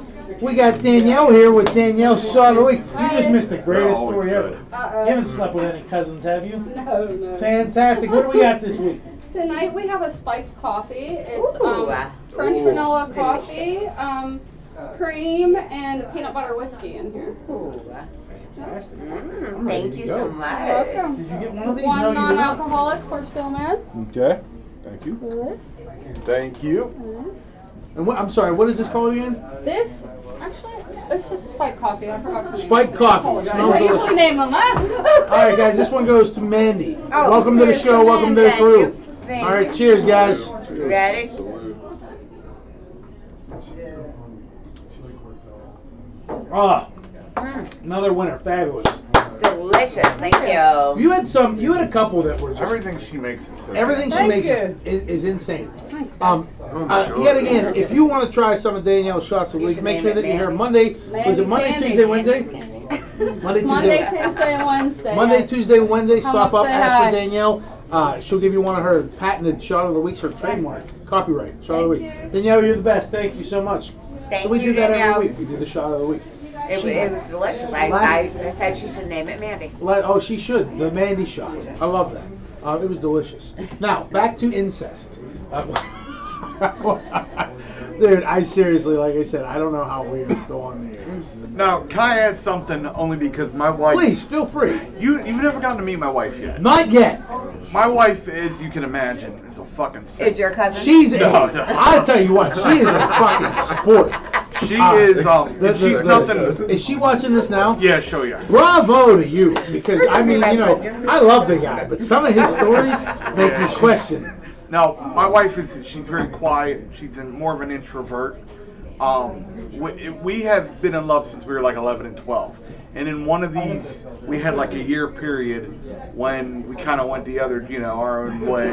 we got Danielle here with Danielle Shot of the Week. You just missed the greatest always story ever. good. You haven't slept with any cousins, have you? No. Fantastic. What do we got this week? Tonight we have a spiked coffee. It's Ooh. French Ooh. vanilla coffee, cream, and peanut butter whiskey in here. Ooh. Fantastic. Thank you so much. Welcome. Did you get one of these? One No, you did not. non-alcoholic for Stillman. Okay. Thank you. Thank you. And what, I'm sorry, what is this called again? This, actually, it's just spiked coffee. I forgot to name Spiked it. coffee. Apologize. Smells I delicious. usually name them that. All right, guys, this one goes to Mandy. Oh, Welcome to the cheers show. to Welcome to the Mandy. crew. Thank you. Thank All right, you. cheers, guys. Ready? Salute. Ah, another winner. Fabulous. Delicious. Thank you. You had a couple that were just Everything she makes is so everything she Thank makes you. is insane. Thanks, guys. Yet again, if you want to try some of Danielle's shots a You week, should make name sure it that you're here Mandy. Monday. Was it Monday, Tuesday, Wednesday? Monday, Monday, Tuesday. Tuesday, and Wednesday. Monday, yes. Tuesday, Wednesday. Come Stop up, up, say ask hi. for Danielle. She'll give you one of her patented shot of the weeks, her trademark, copyright shot of the week. Thank you. Danielle, you're the best. Thank you so much. Thank So we you, do that Danielle. every week. We do the shot of the week. It was delicious. I said she should name it Mandy. Oh, she should. The Mandy shot. I love that. It was delicious. Now, back to incest. Dude, I seriously, like I said, I don't know how we're still on the air. This is Now, can I add something? Only because my wife. Please, feel free. You've never gotten to meet my wife yet. Not yet. My wife is, you can imagine, is a fucking sick. Is your cousin? She's a, No, no. I'll tell you what, she is a fucking sport. She is. She's nothing. Is she watching this now? Yeah, show you. Bravo to you, because I mean, I love the guy, but some of his stories make me question. Now, my wife she's very quiet. She's more of an introvert. We have been in love since we were like 11 and 12. And in one of these, we had like a year period when we kind of went the other, our own way.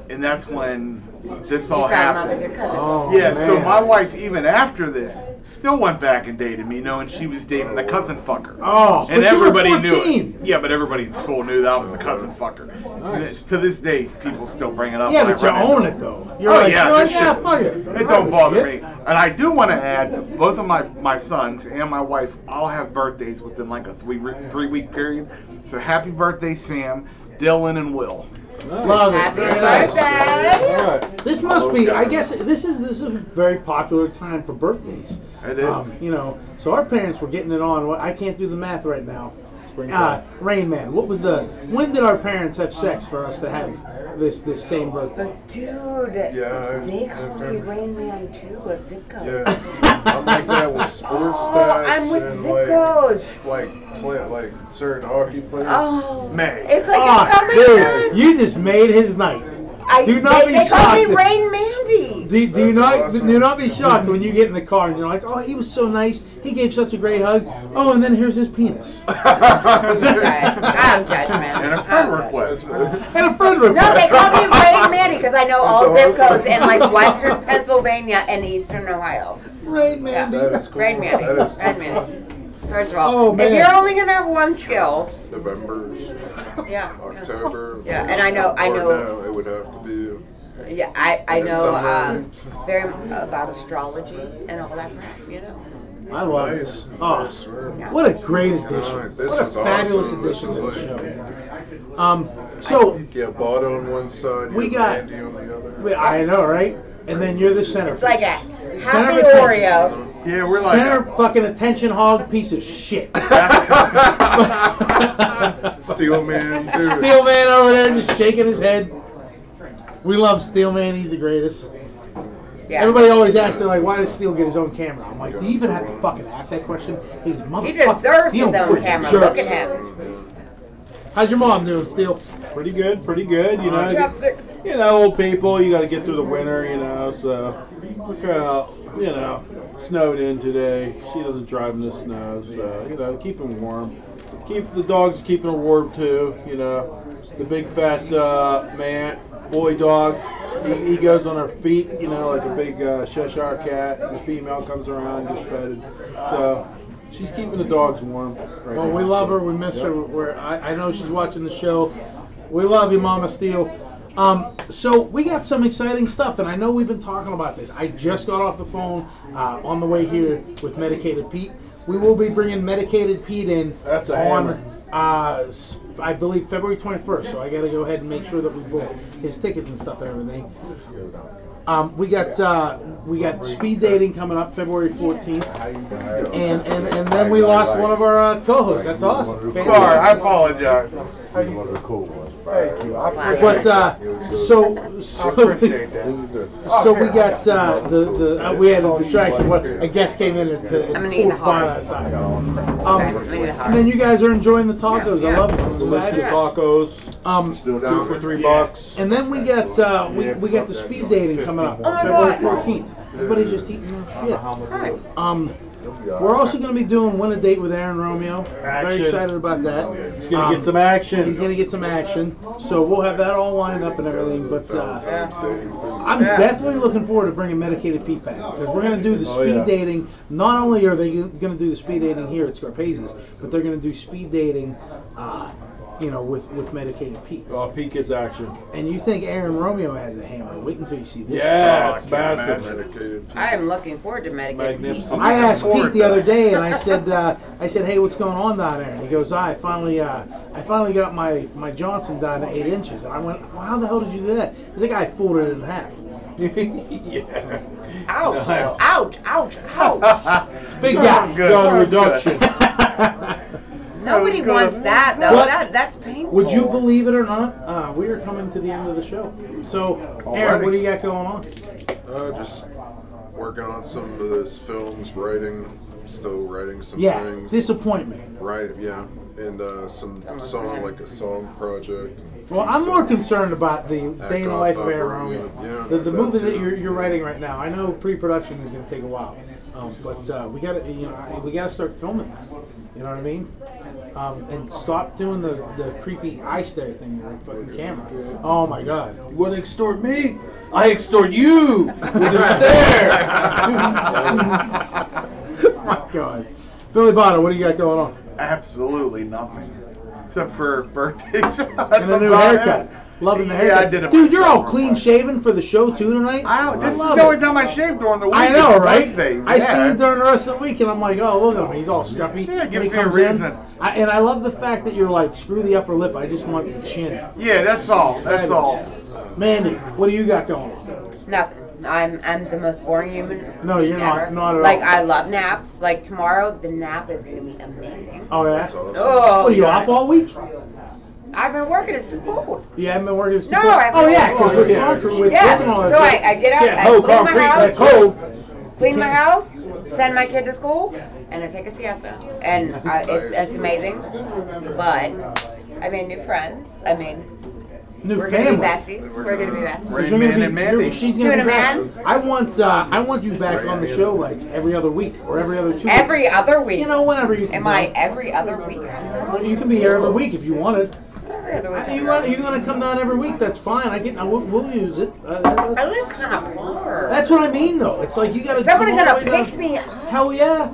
And that's when this You all found out with happened. your cousin. Oh, Yeah, so man. my wife, even after this, still went back and dated me, knowing she was dating the cousin fucker. Oh, And but you were everybody knew 14. it. Yeah, but everybody in school knew that was the cousin fucker. Nice. To this day, people still bring it up. Yeah, when I but you run into own them. it though. You're Oh, like, yeah, you're like, this yeah, shit- fuck it. It don't bother Shit. me. And I do want to add, both of my sons and my wife all have birthdays within like a 3-week period. So happy birthday, Sam, Dylan, and Will. Nice. Love it. Happy Very nice. birthday! All right. This must be. I guess this is a very popular time for birthdays. It is. You know, so our parents were getting it on. I can't do the math right now. Springtime. Rain Man. When did our parents have sex for us to have this same birthday? Dude, Yeah, they call me Rain Man too of zip codes. Yeah, I'm like that with sports stats Oh, I'm with and zip codes. like certain hockey players. Oh, May. it's like, Oh, oh my dude, God. you just made his night. Do not be they call me shocked. Rain Mandy. Do not be shocked when you get in the car and you're like, oh, he was so nice. He gave such a great hug. Oh, and then here's his penis. I'm judgmental. And a friend I'm request. And a friend request. No, they call me Rain Mandy because I know all That's zip codes awesome. in like Western Pennsylvania and Eastern Ohio. Rain Yeah. Man. That is cool. Rain Mandy. That is Rain Mandy. First of all, Oh, if man. you're only gonna have one skill, November, yeah. October. Yeah, and I know- Or now it would have to be. Yeah, I In the know summer. very about astrology and all that crap, you know. I love Nice. it. Oh, Nice, man. what a great addition. God, this What a was fabulous awesome. addition This to is the like- show. So, Yeah, Botto on one side, We you got- have Andy on the other. I know, right? And then you're the center. It's like a Center happy of attention. Oreo. Yeah, we're like Center fucking attention hog piece of shit. Steel Man, too. Steel Man over there just shaking his head. We love Steel Man. He's the greatest. Yeah. Everybody always asks, they're like, why does Steel get his own camera? I'm like, do you even have to fucking ask that question? He's motherfucking He deserves Steel his own freaking camera. jerk. Look at him. How's your mom doing, Steel? Pretty good, pretty good. You know, Chopstick. old people. You got to get through the winter. You know, so we're kind of, snowed in today. She doesn't drive in the snow, so keep them warm. Keep the dogs keeping her warm too. The big fat boy dog. He goes on her feet. Like a big Cheshire cat. The female comes around, gets petted. So she's keeping the dogs warm. Right Well, now. we love her. We miss her. I know she's watching the show. We love you, Mama Steel. So we got some exciting stuff, and I know we've been talking about this. I just got off the phone on the way here with Medicated Pete. We will be bringing Medicated Pete in That's a on, hammer. I believe, February 21st. So I got to go ahead and make sure that we book his tickets and stuff and everything. We got speed dating coming up February 14th, and then we lost one of our co-hosts. That's awesome. Sorry, I apologize. He's one of the cool ones. Thank you. I appreciate But that. so I appreciate that. so we got we had a distraction. A guest came in to I'm gonna eat the bar hard. outside. I'm gonna eat the And hard. then you guys are enjoying the tacos. I love it. Delicious Yeah. tacos. Still 2 down for there? $3. And then we got we got the speed dating coming up Oh my February God. 14th. Everybody's just eating their shit. Alright. We're also going to be doing Win a Date with Aaron Romeo. Very Action. excited about that. He's gonna get some action. He's going to get some action. So we'll have that all lined up and everything. But Valentine's Day. I'm definitely looking forward to bringing Medicated Pete back because we're going to do the Oh, speed yeah. dating. Not only are they going to do the speed dating here at Scarpaci's, but they're going to do speed dating, with Medicated Pete. Peak is action. And you think Aaron Romeo has a hammer? Wait until you see this. Yeah, Oh, it's I can't massive. Medicated. I am looking forward to Medicated Pete. Magnificent. I asked forward Pete the to other that. day, and I said, hey, what's going on down there? And he goes, I finally got my Johnson down to 8 inches. And I went, well, how the hell did you do that? He's like, I folded it in half. Yeah. Ouch! Nice. Ouch! Ouch! Ouch! Big That guy. was good. Got a That was good. reduction. Nobody wants that though. What? That's painful. Would you believe it or not? We are coming to the end of the show. So, Aaron, what do you got going on? Just working on some of this films, still writing some Yeah, things. disappointment. Right, yeah. And some song, like a song project. Well, I'm more concerned about the Day in the Life of Aaron Romeo. Romeo. Yeah, The movie that too. you're writing right now. I know pre-production is going to take a while, but we got to start filming that. You know what I mean? And stop doing the creepy eye stare thing with the fucking camera. Oh my god. You want to extort me? I extort you with a stare. Oh my god. Billy Bonner, what do you got going on? Absolutely nothing. Except for birthdays. And a new haircut. Loving the haircut. I did it. Dude, you're all clean shaven for the show too tonight. This is love the only it. time I shave during the week. I know, right? Birthdays. I see Yeah. him during the rest of the week, and I'm like, oh, look at him. He's all scruffy. Yeah, it gives When he me a comes in, reason. and I love the fact that you're like, screw the upper lip. I just want the chin. Yeah, that's all. That's all. Mandy, what do you got going on? Nothing. I'm the most boring human. No, you're ever. not at Like all. I love naps. Like tomorrow, the nap is gonna be amazing. Oh, yeah? That's awesome. Oh, What, are you yeah. off all week? I've been working at school. You haven't been working at No, school? I've Oh, been yeah, because working. we're conquering with Yeah. working all that So shit. I get up, Yeah, I hoe, clean my concrete, house, that's hoe. clean my house, send my kid to school, and I take a siesta. And it's amazing. But I made new friends. I mean, New we're gonna be family. besties. We're gonna be besties. Rain You're gonna Man be- and Mandy. She's Two gonna and be a back. man? I want you back on the show like every other week or every other 2 weeks. Every other week. You know, whenever you can. Am I every other week? You can be here every week if you wanted. Every other week. You're gonna come down every week? That's fine. We'll use it. I live kind of far. That's what I mean, though. It's like you gotta. Somebody come all gonna the way pick down. me up. Hell yeah.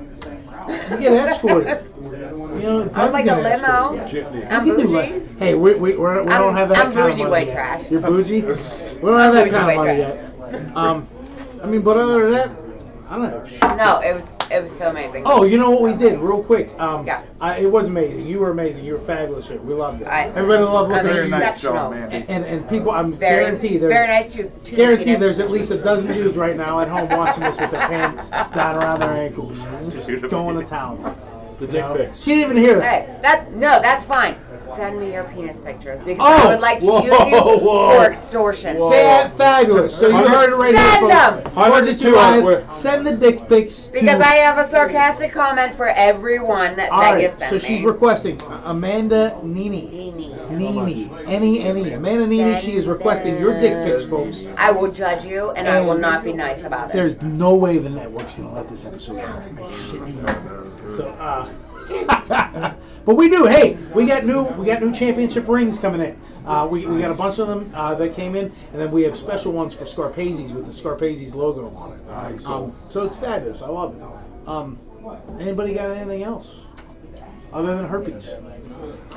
You get escorted. You know, I'm like a Glenn's gonna limo. escort you. I'm You can do bougie. that. Hey, we don't have that I'm kind bougie of money white yet. trash. You're bougie? We don't have that Bougie kind of white money trash. yet. I mean, but other than that, I don't know. No, it was so amazing. Oh, you know what we did, real quick? Yeah. It was amazing. You were amazing. You were fabulous here. We loved it. I- Everybody loved looking Very at you. nice Exceptional. job, Mandy. And people, I'm Very, guarantee there's very nice to guarantee penis. there's at least a dozen dudes right now at home watching this with their pants down around their ankles, just going to town. The dick pics. She didn't even hear that. Hey, that's fine. Send me your penis pictures because Oh, I would like to whoa, use you whoa. for extortion. Whoa. Fabulous. So you heard it right Send here, them. folks. 102 Live. Send the dick pics. Because to, I have a sarcastic comment for everyone that all right, gets sent so she's me. requesting Amanda Nene. Nene. Any. Amanda Nene, she is requesting your dick pics, folks. I will judge you, and I will not be nice about it. There's no way the network's gonna let this episode out. So, but we do. Hey, we got new championship rings coming in. We got a bunch of them that came in, and then we have special ones for Scarpaci's with the Scarpaci's logo on it. So it's fabulous. I love it. Anybody got anything else other than herpes?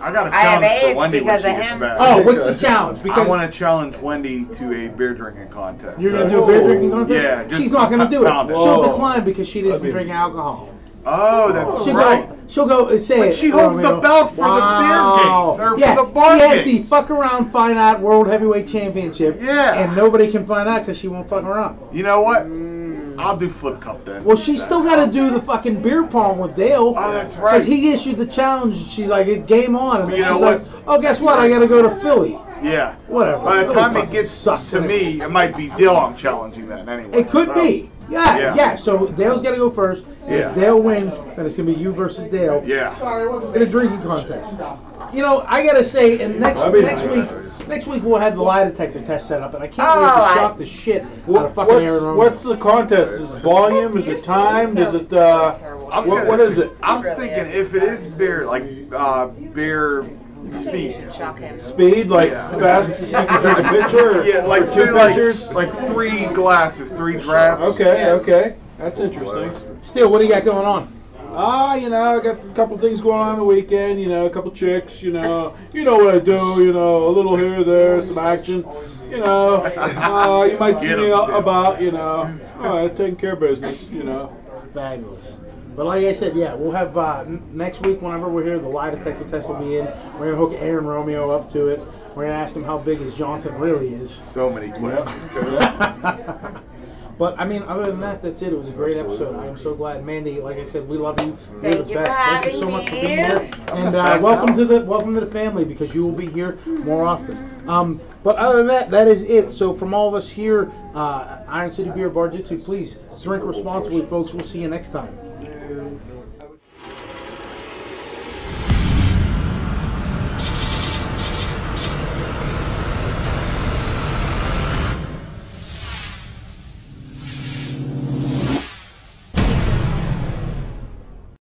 I got a I have challenge for AIDS Wendy when because she of gets him. back. Oh, what's the challenge? I Because want to challenge Wendy to a beer drinking contest. you're gonna do a beer drinking contest. Yeah, just She's not gonna do pound it. it. She'll Whoa. decline because she doesn't That'd be- drink alcohol. Oh, that's She'll right. go. She'll go and say But it. she holds the belt for the beer games, or yeah, for the bar she has the games. fuck around find out world heavyweight championship. Yeah. And nobody can find out because she won't fuck around. You know what? I'll do flip cup then. Well, she's still got to do the fucking beer pong with Dale. Oh, that's Because right. he issued the challenge. She's like, "It's game on," and then You know she's what? like, "Oh, guess what? I got to go to Philly." Yeah. Whatever. By the Philly time it fucking gets sucks. to me, it might be Dill I'm challenging then anyway. It could So, be. Yeah. Yeah. So Dale's got to go first. Yeah. If Dale wins, then it's gonna be you versus Dale Yeah. in a drinking contest. You know, I gotta say, and next That'd be next nice. week we'll have the lie detector test set up, and I can't wait Oh, to shock the shit out of fucking Aaron Roman. What's the contest? Is it volume? Is it timed? Is it what is it? I was thinking if it is beer, like beer speed. Shock him. Speed, like Yeah. fast as you can drink a pitcher? Or Yeah, like two say, like, pitchers? like 3 glasses, 3 drafts. Okay. That's interesting. Still, what do you got going on? I got a couple things going on the weekend, a couple chicks, you know what I do, a little here, there, some action, you might see Get 'em, me Steve. about, taking care of business, Fabulous. But like I said, yeah, we'll have next week whenever we're here, the lie detector test will be in. We're gonna hook Aaron Romeo up to it. We're gonna ask him how big his Johnson really is. So many questions. But I mean, other than that, that's it. It was a great episode. I am so glad, Mandy. Like I said, we love you. You're Thank the you for best. Thank you having so much for me. being here. And welcome to the family because you will be here more often. But other than that, that is it. So from all of us here, Iron City Beer Bar-jutsu, please drink responsibly, folks. We'll see you next time.